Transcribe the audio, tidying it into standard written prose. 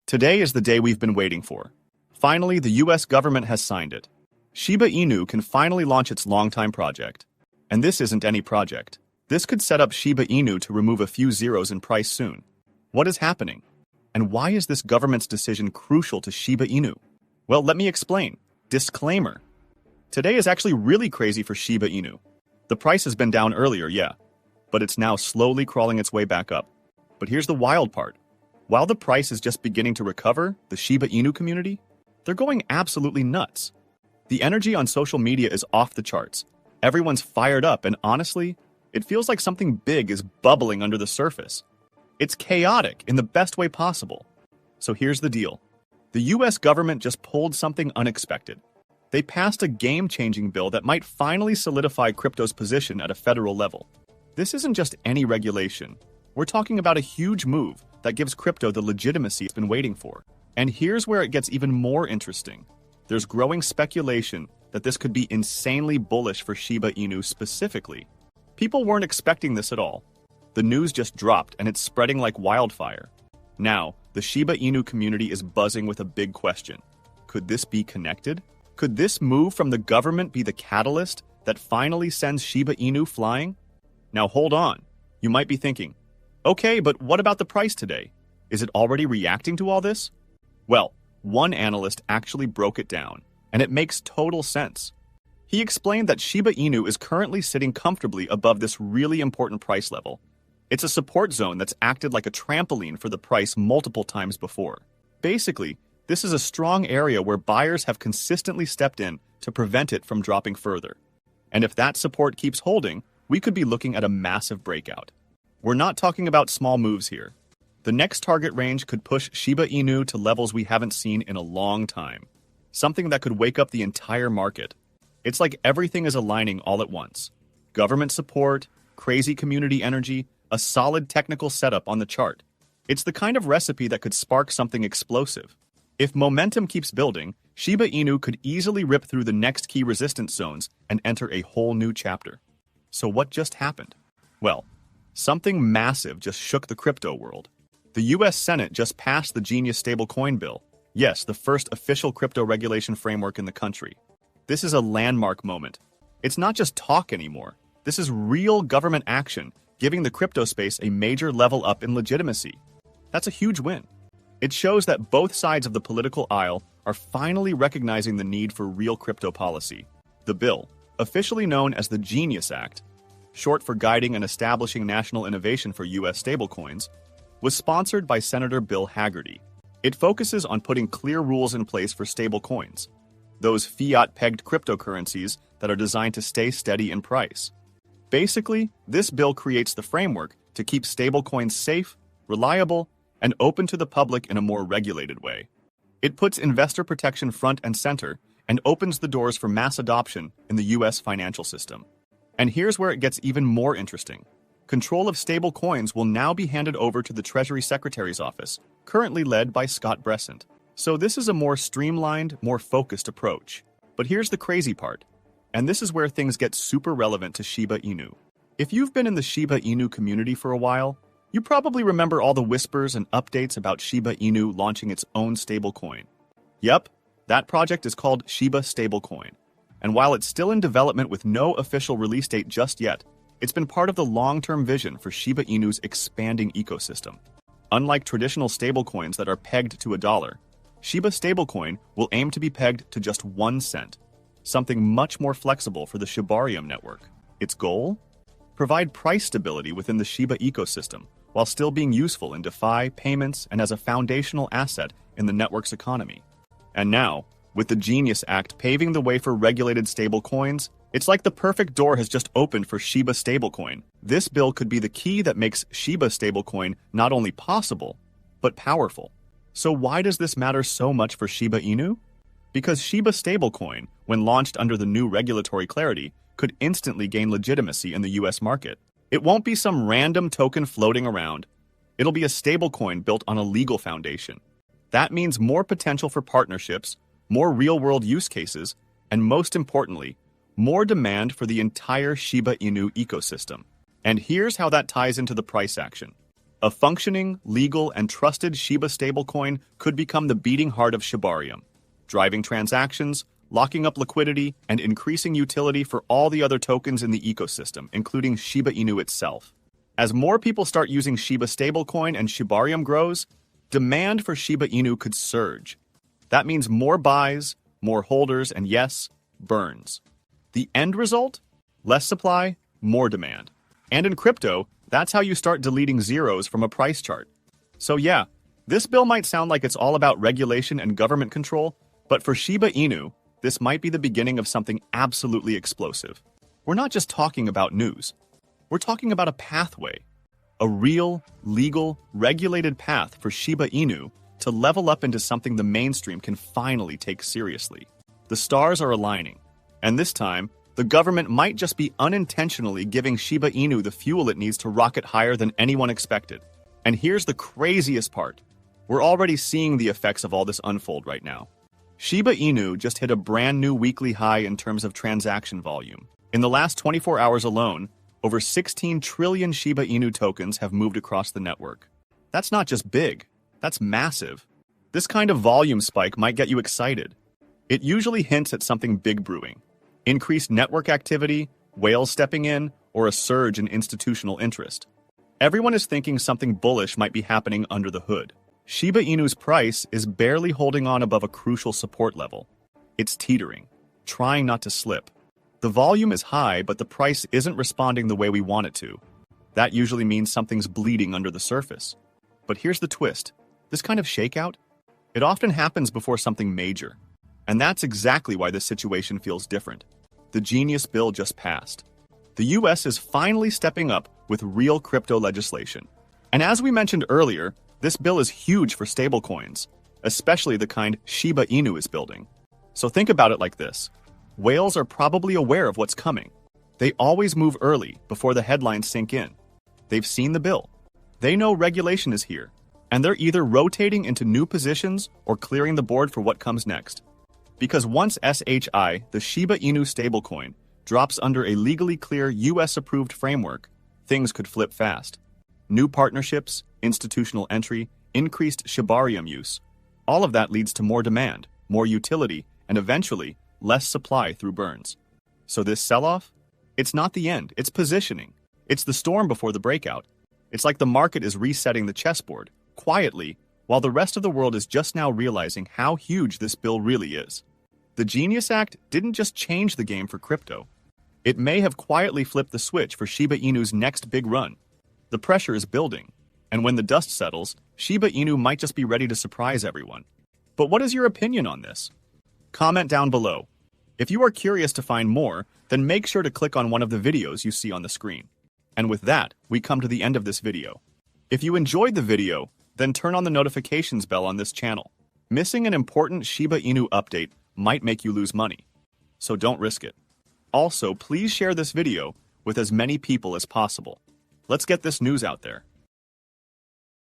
Today is the day we've been waiting for. Finally, the US government has signed it. Shiba Inu can finally launch its longtime project. And this isn't any project. This could set up Shiba Inu to remove a few zeros in price soon. What is happening? And why is this government's decision crucial to Shiba Inu? Well, let me explain. Disclaimer. Today is actually really crazy for Shiba Inu. The price has been down earlier, yeah, but it's now slowly crawling its way back up. But here's the wild part. While the price is just beginning to recover, the Shiba Inu community, they're going absolutely nuts. The energy on social media is off the charts. Everyone's fired up, and honestly, it feels like something big is bubbling under the surface. It's chaotic in the best way possible. So here's the deal. The US government just pulled something unexpected. They passed a game-changing bill that might finally solidify crypto's position at a federal level. This isn't just any regulation. We're talking about a huge move that gives crypto the legitimacy it's been waiting for. And here's where it gets even more interesting. There's growing speculation that this could be insanely bullish for Shiba Inu specifically. People weren't expecting this at all. The news just dropped and it's spreading like wildfire. Now, the Shiba Inu community is buzzing with a big question. Could this be connected? Could this move from the government be the catalyst that finally sends Shiba Inu flying? Now hold on. You might be thinking, okay, but what about the price today? Is it already reacting to all this? Well, one analyst actually broke it down, and it makes total sense. He explained that Shiba Inu is currently sitting comfortably above this really important price level. It's a support zone that's acted like a trampoline for the price multiple times before. Basically, this is a strong area where buyers have consistently stepped in to prevent it from dropping further. And if that support keeps holding, we could be looking at a massive breakout. We're not talking about small moves here. The next target range could push Shiba Inu to levels we haven't seen in a long time. Something that could wake up the entire market. It's like everything is aligning all at once. Government support, crazy community energy, a solid technical setup on the chart. It's the kind of recipe that could spark something explosive. If momentum keeps building, Shiba Inu could easily rip through the next key resistance zones and enter a whole new chapter. So what just happened? Well, something massive just shook the crypto world. The US Senate just passed the Genius Stablecoin Bill. Yes, the first official crypto regulation framework in the country. This is a landmark moment. It's not just talk anymore. This is real government action, giving the crypto space a major level up in legitimacy. That's a huge win. It shows that both sides of the political aisle are finally recognizing the need for real crypto policy. The bill, officially known as the Genius Act, short for Guiding and Establishing National Innovation for U.S. Stablecoins, was sponsored by Senator Bill Hagerty. It focuses on putting clear rules in place for stablecoins, those fiat-pegged cryptocurrencies that are designed to stay steady in price. Basically, this bill creates the framework to keep stablecoins safe, reliable, and open to the public in a more regulated way. It puts investor protection front and center and opens the doors for mass adoption in the U.S. financial system. And here's where it gets even more interesting. Control of stable coins will now be handed over to the Treasury Secretary's office, currently led by Scott Bessent. So this is a more streamlined, more focused approach. But here's the crazy part, and this is where things get super relevant to Shiba Inu. If you've been in the Shiba Inu community for a while, you probably remember all the whispers and updates about Shiba Inu launching its own stablecoin. Yep, that project is called Shiba Stablecoin. And while it's still in development with no official release date just yet, it's been part of the long-term vision for Shiba Inu's expanding ecosystem. Unlike traditional stablecoins that are pegged to $1, Shiba Stablecoin will aim to be pegged to just 1 cent, something much more flexible for the Shibarium network. Its goal? Provide price stability within the Shiba ecosystem, while still being useful in DeFi, payments, and as a foundational asset in the network's economy. And now, with the Genius Act paving the way for regulated stablecoins, it's like the perfect door has just opened for Shiba Stablecoin. This bill could be the key that makes Shiba Stablecoin not only possible, but powerful. So why does this matter so much for Shiba Inu? Because Shiba Stablecoin, when launched under the new regulatory clarity, could instantly gain legitimacy in the US market. It won't be some random token floating around. It'll be a stablecoin built on a legal foundation. That means more potential for partnerships, more real-world use cases, and most importantly, more demand for the entire Shiba Inu ecosystem. And here's how that ties into the price action. A functioning, legal, and trusted Shiba stablecoin could become the beating heart of Shibarium, driving transactions, locking up liquidity, and increasing utility for all the other tokens in the ecosystem, including Shiba Inu itself. As more people start using Shiba stablecoin and Shibarium grows, demand for Shiba Inu could surge. That means more buys, more holders, and yes, burns. The end result? Less supply, more demand. And in crypto, that's how you start deleting zeros from a price chart. So yeah, this bill might sound like it's all about regulation and government control, but for Shiba Inu, this might be the beginning of something absolutely explosive. We're not just talking about news. We're talking about a pathway. A real, legal, regulated path for Shiba Inu to level up into something the mainstream can finally take seriously. The stars are aligning, and this time, the government might just be unintentionally giving Shiba Inu the fuel it needs to rocket higher than anyone expected. And here's the craziest part. We're already seeing the effects of all this unfold right now. Shiba Inu just hit a brand new weekly high in terms of transaction volume. In the last 24 hours alone, over 16 trillion Shiba Inu tokens have moved across the network. That's not just big, that's massive. This kind of volume spike might get you excited. It usually hints at something big brewing. Increased network activity, whales stepping in, or a surge in institutional interest. Everyone is thinking something bullish might be happening under the hood. Shiba Inu's price is barely holding on above a crucial support level. It's teetering, trying not to slip. The volume is high, but the price isn't responding the way we want it to. That usually means something's bleeding under the surface. But here's the twist. This kind of shakeout, it often happens before something major. And that's exactly why this situation feels different. The genius bill just passed. The US is finally stepping up with real crypto legislation. And as we mentioned earlier, this bill is huge for stablecoins, especially the kind Shiba Inu is building. So think about it like this. Whales are probably aware of what's coming. They always move early, before the headlines sink in. They've seen the bill. They know regulation is here, and they're either rotating into new positions or clearing the board for what comes next. Because once SHI, the Shiba Inu stablecoin, drops under a legally clear US-approved framework, things could flip fast. New partnerships, institutional entry, increased Shibarium use. All of that leads to more demand, more utility, and eventually, less supply through burns. So this sell-off? It's not the end, it's positioning. It's the storm before the breakout. It's like the market is resetting the chessboard, quietly, while the rest of the world is just now realizing how huge this bill really is. The Genius Act didn't just change the game for crypto. It may have quietly flipped the switch for Shiba Inu's next big run. The pressure is building, and when the dust settles, Shiba Inu might just be ready to surprise everyone. But what is your opinion on this? Comment down below. If you are curious to find more, then make sure to click on one of the videos you see on the screen. And with that, we come to the end of this video. If you enjoyed the video, then turn on the notifications bell on this channel. Missing an important Shiba Inu update might make you lose money, so don't risk it. Also, please share this video with as many people as possible. Let's get this news out there.